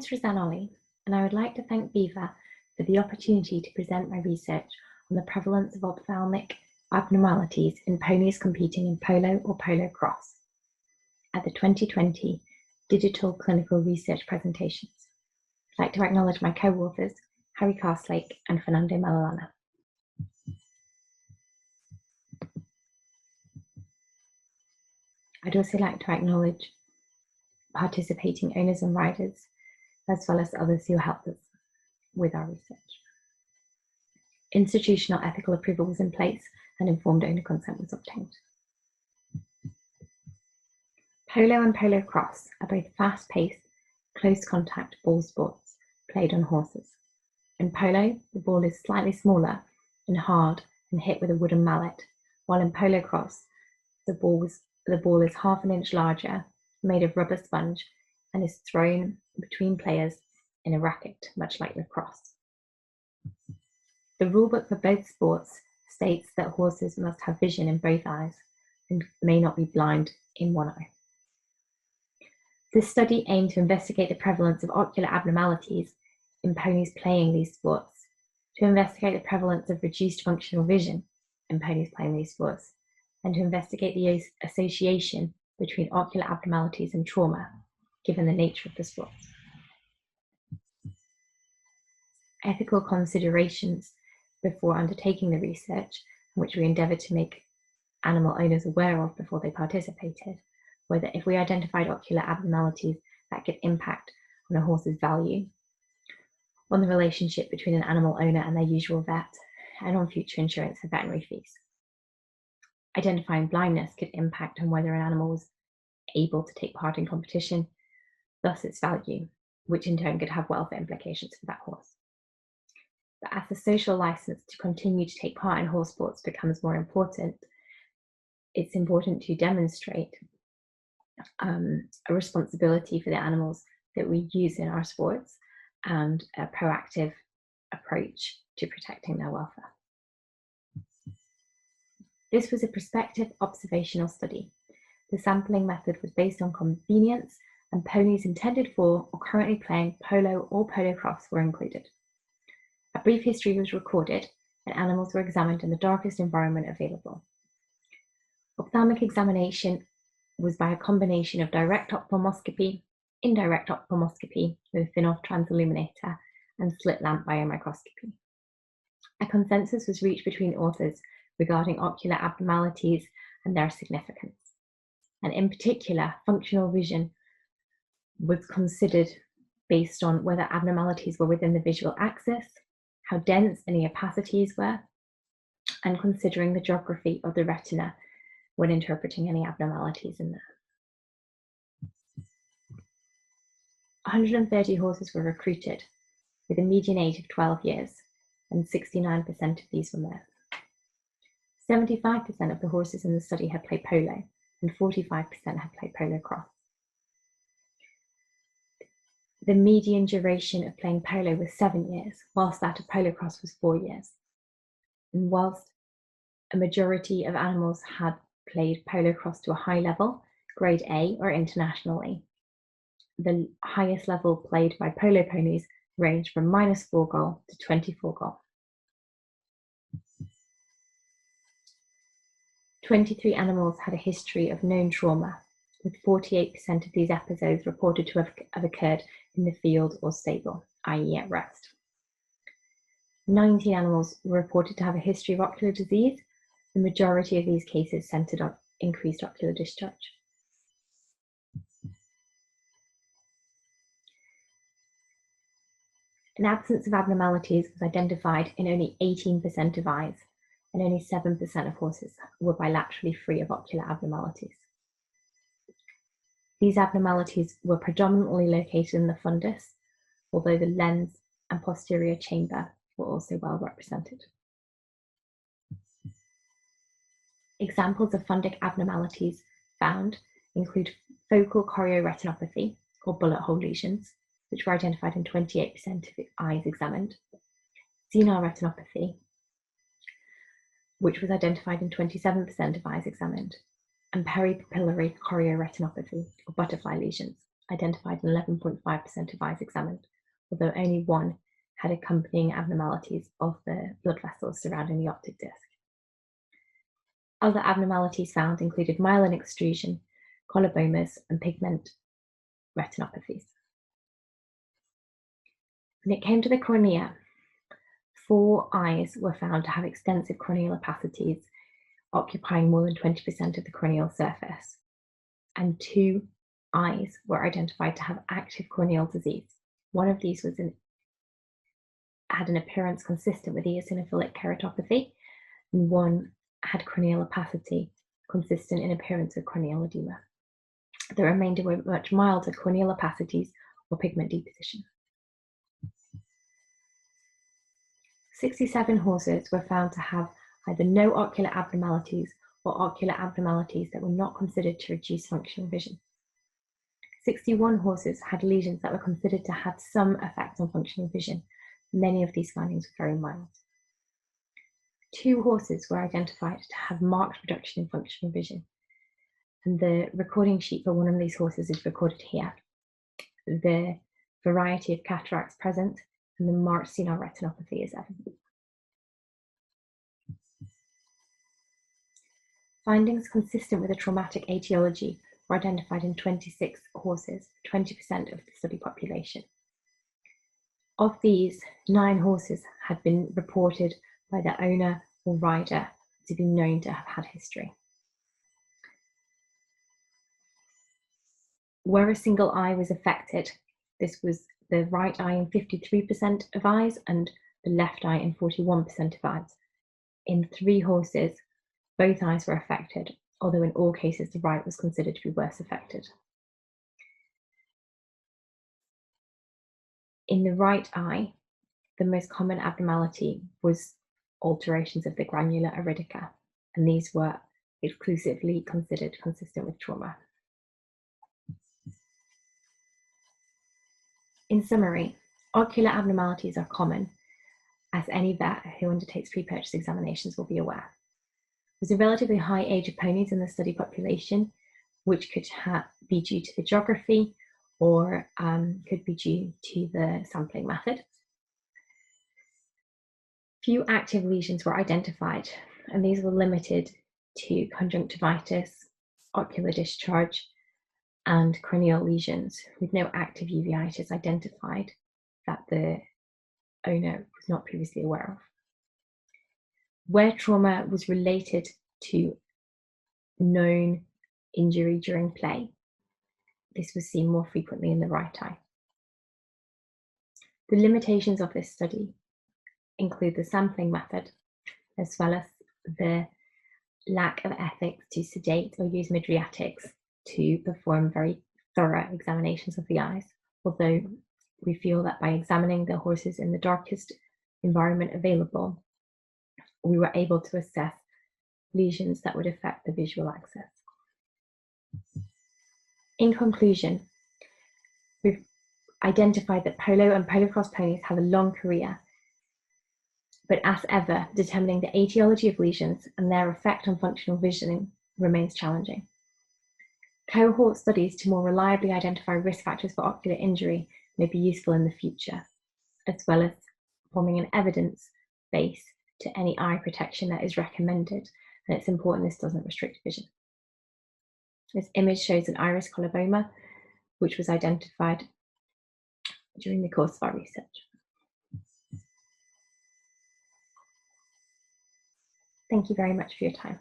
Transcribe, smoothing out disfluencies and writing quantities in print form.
is Rosanne Ollie, and I would like to thank Viva for the opportunity to present my research on the prevalence of ophthalmic abnormalities in ponies competing in polo or polocrosse at the 2020 Digital Clinical Research Presentations. I'd like to acknowledge my co-authors, Harry Carslake and Fernando Malalana. I'd also like to acknowledge participating owners and riders, as well as others who helped us with our research. Institutional ethical approval was in place and informed owner consent was obtained. Polo and polocrosse are both fast-paced, close-contact ball sports played on horses. In polo, the ball is slightly smaller and hard and hit with a wooden mallet, while in polocrosse, the ball is half an inch larger, made of rubber sponge, and is thrown between players in a racket, much like lacrosse. The rulebook for both sports states that horses must have vision in both eyes and may not be blind in one eye. This study aimed to investigate the prevalence of ocular abnormalities in ponies playing these sports, to investigate the prevalence of reduced functional vision in ponies playing these sports, and to investigate the association between ocular abnormalities and trauma, given the nature of the sport. Ethical considerations before undertaking the research, which we endeavoured to make animal owners aware of before they participated, were that if we identified ocular abnormalities that could impact on a horse's value, on the relationship between an animal owner and their usual vet, and on future insurance for veterinary fees. Identifying blindness could impact on whether an animal was able to take part in competition, thus its value, which in turn could have welfare implications for that horse. But as the social license to continue to take part in horse sports becomes more important, it's important to demonstrate a responsibility for the animals that we use in our sports and a proactive approach to protecting their welfare. This was a prospective observational study. The sampling method was based on convenience, and ponies intended for or currently playing polo or polocrosse were included. A brief history was recorded, and animals were examined in the darkest environment available. Ophthalmic examination was by a combination of direct ophthalmoscopy, indirect ophthalmoscopy with a thin-off transilluminator, and slit lamp biomicroscopy. A consensus was reached between authors regarding ocular abnormalities and their significance. And in particular, functional vision was considered based on whether abnormalities were within the visual axis, how dense any opacities were, and considering the geography of the retina when interpreting any abnormalities in there. 130 horses were recruited with a median age of 12 years, and 69% of these were males. 75% of the horses in the study had played polo, and 45% had played polocrosse. The median duration of playing polo was 7 years, whilst that of polocrosse was 4 years. And whilst a majority of animals had played polocrosse to a high level, grade A or internationally, the highest level played by polo ponies ranged from -4 gol to 24 gol. 23 animals had a history of known trauma, with 48% of these episodes reported to have occurred in the field or stable, i.e. at rest. 19 animals were reported to have a history of ocular disease. The majority of these cases centered on increased ocular discharge. An absence of abnormalities was identified in only 18% of eyes, and only 7% of horses were bilaterally free of ocular abnormalities. These abnormalities were predominantly located in the fundus, although the lens and posterior chamber were also well represented. Examples of fundic abnormalities found include focal chorioretinopathy, or bullet hole lesions, which were identified in 28% of eyes examined, senile retinopathy, which was identified in 27% of eyes examined, and peripapillary chorioretinopathy, or butterfly lesions, identified in 11.5% of eyes examined, although only one had accompanying abnormalities of the blood vessels surrounding the optic disc. Other abnormalities found included myelin extrusion, coloboma, and pigment retinopathies. When it came to the cornea, 4 eyes were found to have extensive corneal opacities, occupying more than 20% of the corneal surface, and 2 eyes were identified to have active corneal disease. One of these had an appearance consistent with eosinophilic keratopathy, and one had corneal opacity consistent in appearance with corneal edema. The remainder were much milder corneal opacities or pigment deposition. 67 horses were found to have either no ocular abnormalities or ocular abnormalities that were not considered to reduce functional vision. 61 horses had lesions that were considered to have some effect on functional vision. Many of these findings were very mild. 2 horses were identified to have marked reduction in functional vision, and the recording sheet for one of these horses is recorded here. The variety of cataracts present and the marked senile retinopathy is evident. Findings consistent with a traumatic etiology were identified in 26 horses, 20% of the study population. Of these, 9 horses had been reported by the owner or rider to be known to have had history. Where a single eye was affected, this was the right eye in 53% of eyes and the left eye in 41% of eyes. In 3 horses, both eyes were affected, although in all cases the right was considered to be worse affected. In the right eye, the most common abnormality was alterations of the granular iridica, and these were exclusively considered consistent with trauma. In summary, ocular abnormalities are common, as any vet who undertakes pre-purchase examinations will be aware. There's a relatively high age of ponies in the study population, which could be due to the geography or could be due to the sampling method. Few active lesions were identified, and these were limited to conjunctivitis, ocular discharge, and corneal lesions, with no active uveitis identified that the owner was not previously aware of. Where trauma was related to known injury during play, this was seen more frequently in the right eye. The limitations of this study include the sampling method, as well as the lack of ethics to sedate or use mydriatics to perform very thorough examinations of the eyes, although we feel that by examining the horses in the darkest environment available, we were able to assess lesions that would affect the visual axis. In conclusion, we've identified that polo and polocrosse ponies have a long career, but as ever, determining the etiology of lesions and their effect on functional vision remains challenging. Cohort studies to more reliably identify risk factors for ocular injury may be useful in the future, as well as forming an evidence base to any eye protection that is recommended, and it's important this doesn't restrict vision. This image shows an iris coloboma, which was identified during the course of our research. Thank you very much for your time.